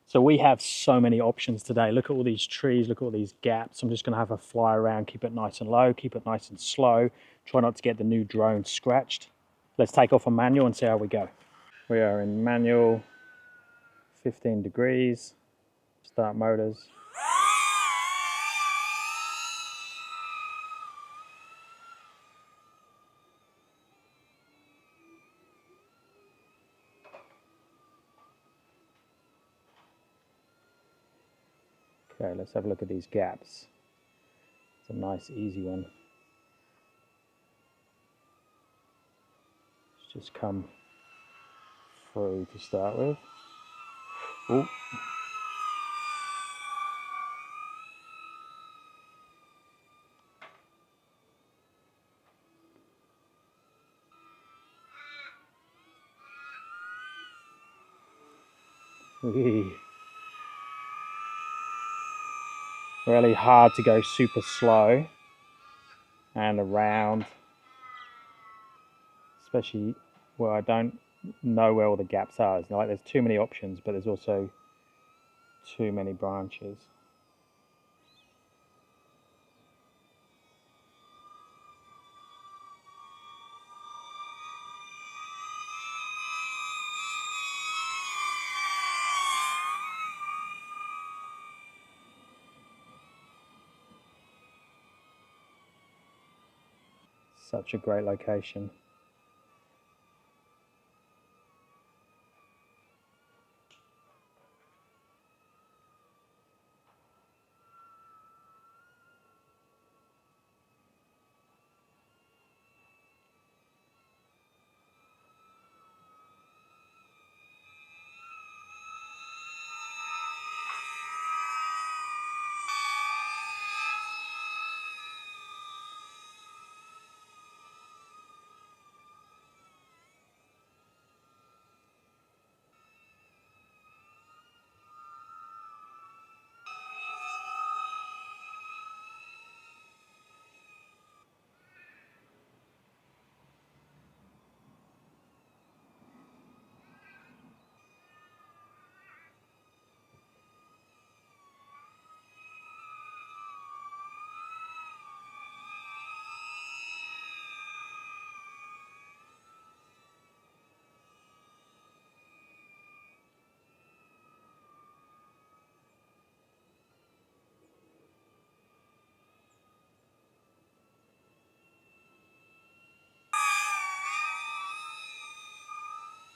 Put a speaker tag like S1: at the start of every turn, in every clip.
S1: So we have so many options today. Look at all these trees, look at all these gaps. I'm just gonna have a fly around, keep it nice and low, keep it nice and slow. Try not to get the new drone scratched. Let's take off on manual and see how we go. We are in manual, 15 degrees, start motors. Okay, let's have a look at these gaps. It's a nice, easy one. Let's just come through to start with. Ooh. Really hard to go super slow and around, especially where I don't know where all the gaps are. It's like there's too many options, but there's also too many branches. Such a great location.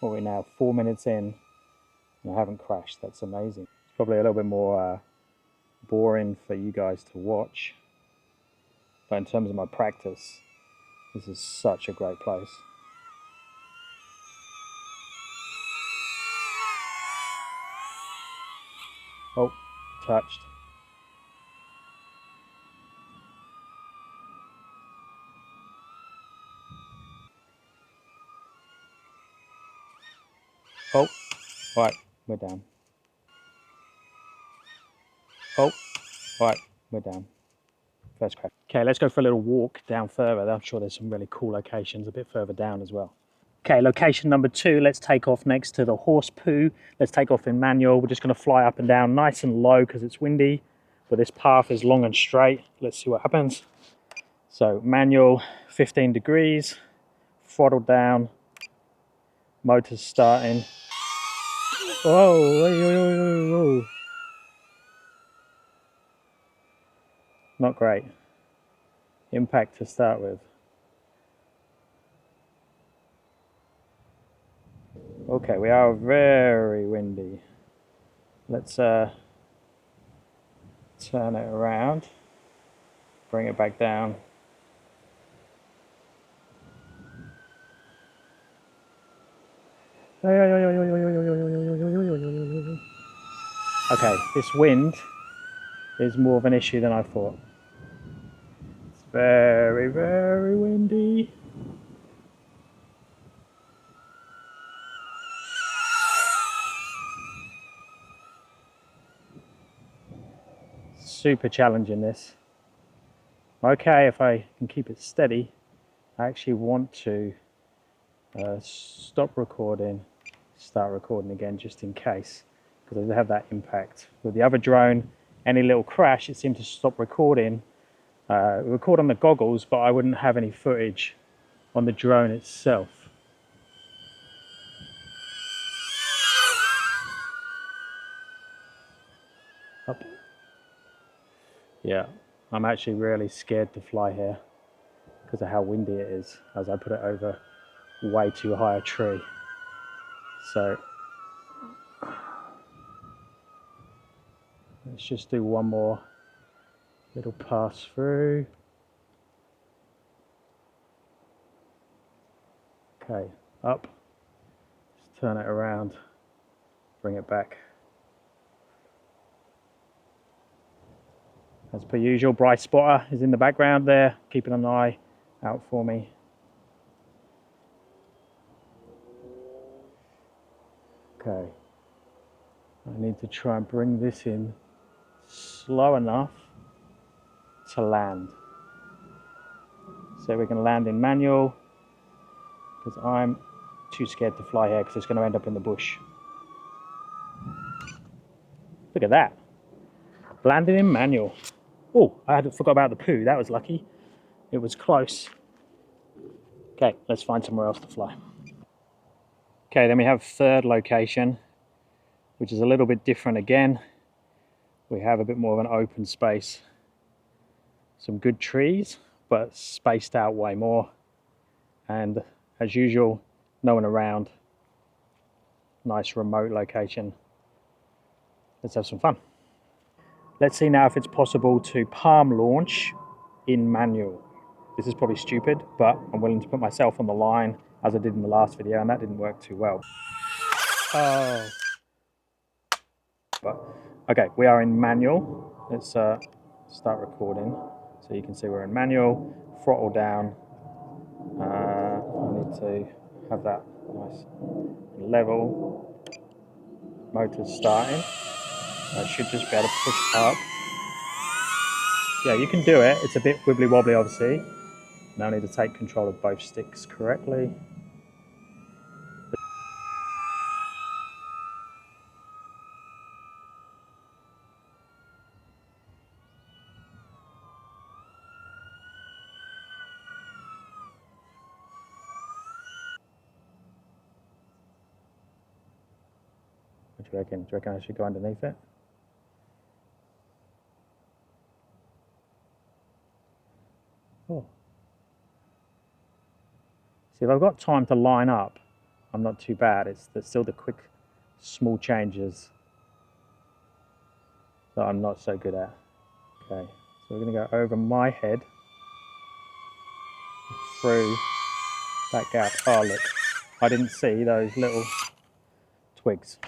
S1: Well, we're now 4 minutes in and I haven't crashed. That's amazing. It's probably a little bit more boring for you guys to watch, but in terms of my practice, this is such a great place. Oh, touched. Oh, right, we're down. Oh, right, we're down. First crash. Okay, let's go for a little walk down further. I'm sure there's some really cool locations a bit further down as well. Okay, location number 2, let's take off next to the horse poo. Let's take off in manual. We're just gonna fly up and down nice and low because it's windy, but this path is long and straight. Let's see what happens. So manual, 15 degrees, throttle down, motor's starting. Whoa, whoa, whoa, whoa, whoa. Not great. Impact to start with. Okay, we are very windy. Let's turn it around, bring it back down. Okay, this wind is more of an issue than I thought. It's very, very windy. Super challenging this. Okay, if I can keep it steady, I actually want to stop recording, start recording again just in case. because I did have that impact. With the other drone, any little crash, it seemed to stop recording. Record on the goggles, but I wouldn't have any footage on the drone itself. Up. Yeah, I'm actually really scared to fly here because of how windy it is, as I put it over way too high a tree. So let's just do one more little pass through. Okay, up. Just turn it around, bring it back. As per usual, Bryce spotter is in the background there, keeping an eye out for me. Okay, I need to try and bring this in slow enough to land. So we can land in manual, because I'm too scared to fly here because it's going to end up in the bush. Look at that. Landing in manual. Oh, I forgot about the poo. That was lucky. It was close. Okay, let's find somewhere else to fly. Okay, then we have third location, which is a little bit different again. We have a bit more of an open space. Some good trees, but spaced out way more. And as usual, no one around. Nice remote location. Let's have some fun. Let's see now if it's possible to palm launch in manual. This is probably stupid, but I'm willing to put myself on the line as I did in the last video, and that didn't work too well. Oh. But okay, we are in manual. Let's start recording. So you can see we're in manual, throttle down. I need to have that nice level. Motor's starting. I should just be able to push up. Yeah, you can do it. It's a bit wibbly wobbly, obviously. Now I need to take control of both sticks correctly. What do you reckon? Do you reckon I should go underneath it? Oh. See, if I've got time to line up, I'm not too bad. It's still the quick, small changes that I'm not so good at. Okay, so we're going to go over my head, through that gap. Oh, look, I didn't see those little twigs.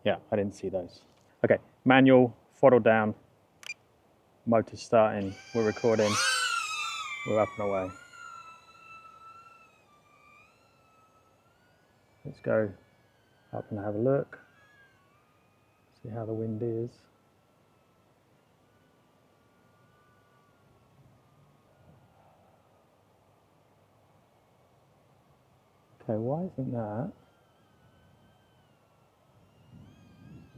S1: Yeah, I didn't see those. Okay, manual, throttle down, motor starting, we're recording, we're up and away. Let's go up and have a look, see how the wind is. Okay, why isn't that?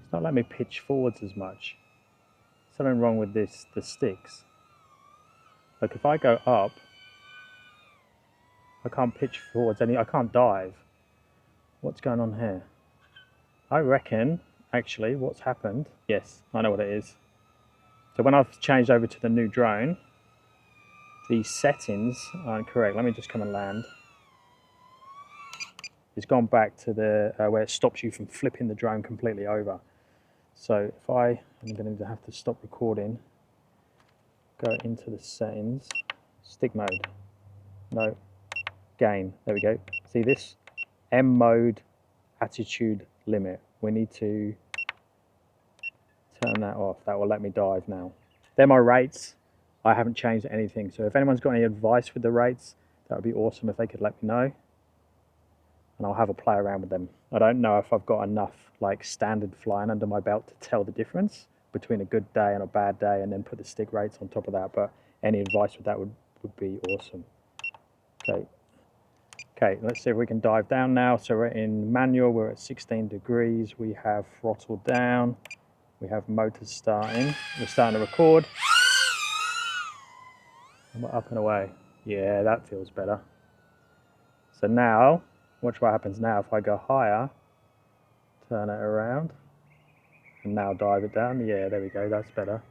S1: It's not letting me pitch forwards as much. Something wrong with the sticks. Like if I go up, I can't pitch forwards I can't dive. What's going on here? I reckon, actually, what's happened, yes, I know what it is. So when I've changed over to the new drone, these settings aren't correct. Let me just come and land. It's gone back to the where it stops you from flipping the drone completely over. So if I'm going to have to stop recording, go into the settings, stick mode, no, gain, there we go. See this? M mode, attitude limit. We need to turn that off. That will let me dive now. They're my rates. I haven't changed anything. So if anyone's got any advice with the rates, that would be awesome if they could let me know. And I'll have a play around with them. I don't know if I've got enough like standard flying under my belt to tell the difference between a good day and a bad day, and then put the stick rates on top of that. But any advice with that would be awesome. Okay, Okay, let's see if we can dive down now. So we're in manual, we're at 16 degrees. We have throttle down. We have motors starting. We're starting to record. And we're up and away. Yeah, that feels better. So now, watch what happens now. If I go higher, turn it around, and now dive it down. Yeah, there we go, that's better.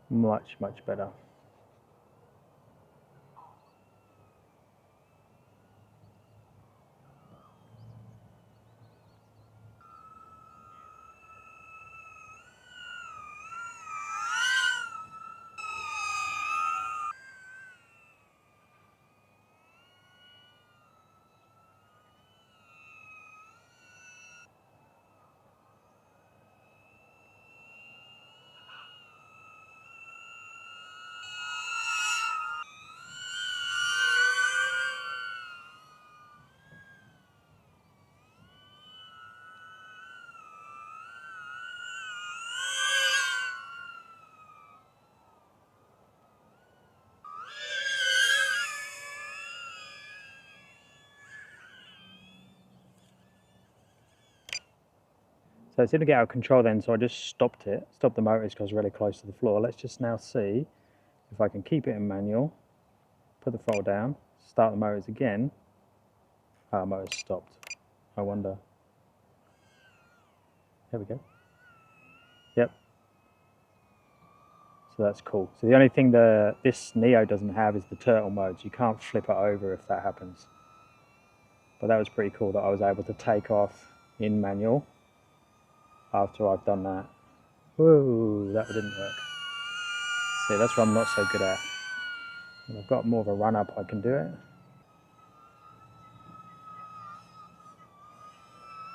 S1: Much, much better. So it's going to get out of control then, so I just stopped the motors because I was really close to the floor. Let's just now see if I can keep it in manual, put the throttle down, start the motors again. Ah, motors stopped. I wonder. There we go. Yep. So that's cool. So the only thing this Neo doesn't have is the turtle modes. You can't flip it over if that happens. But that was pretty cool that I was able to take off in manual after I've done that. Whoa, that didn't work. See, that's what I'm not so good at. When I've got more of a run up, I can do it.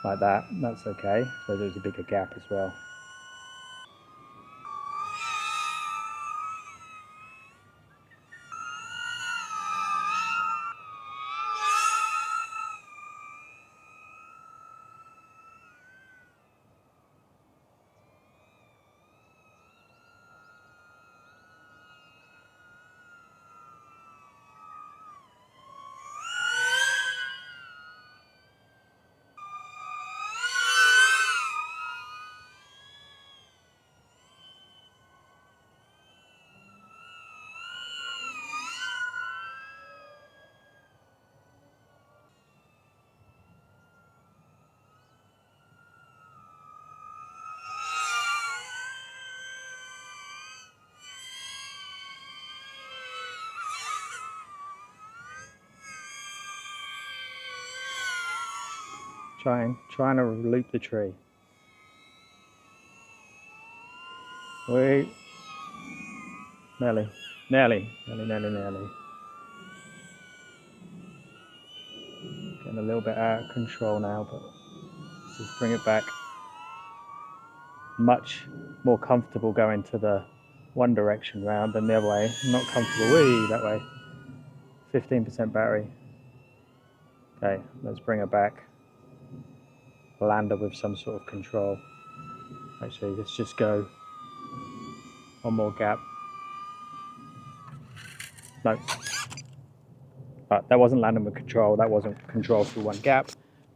S1: Like that, that's okay. So there's a bigger gap as well. Trying to loop the tree. Wait. Nearly. Getting a little bit out of control now, but let's just bring it back. Much more comfortable going to the one direction round than the other way. Not comfortable, that way. 15% battery. Okay, let's bring it back. Land it with some sort of control. Actually, let's just go one more gap. No. That wasn't landing with control. That wasn't control through one gap.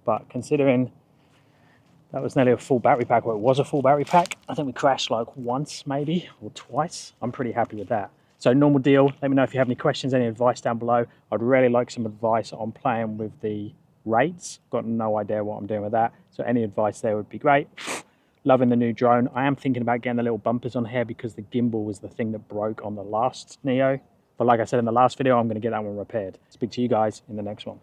S1: But considering that was nearly a full battery pack, or it was a full battery pack, I think we crashed like once maybe, or twice. I'm pretty happy with that. So normal deal. Let me know if you have any questions, any advice down below. I'd really like some advice on playing with the rates. Got no idea what I'm doing with that. So any advice there would be great. Loving the new drone. I am thinking about getting the little bumpers on here because the gimbal was the thing that broke on the last Neo. But like I said in the last video, I'm going to get that one repaired. Speak to you guys in the next one.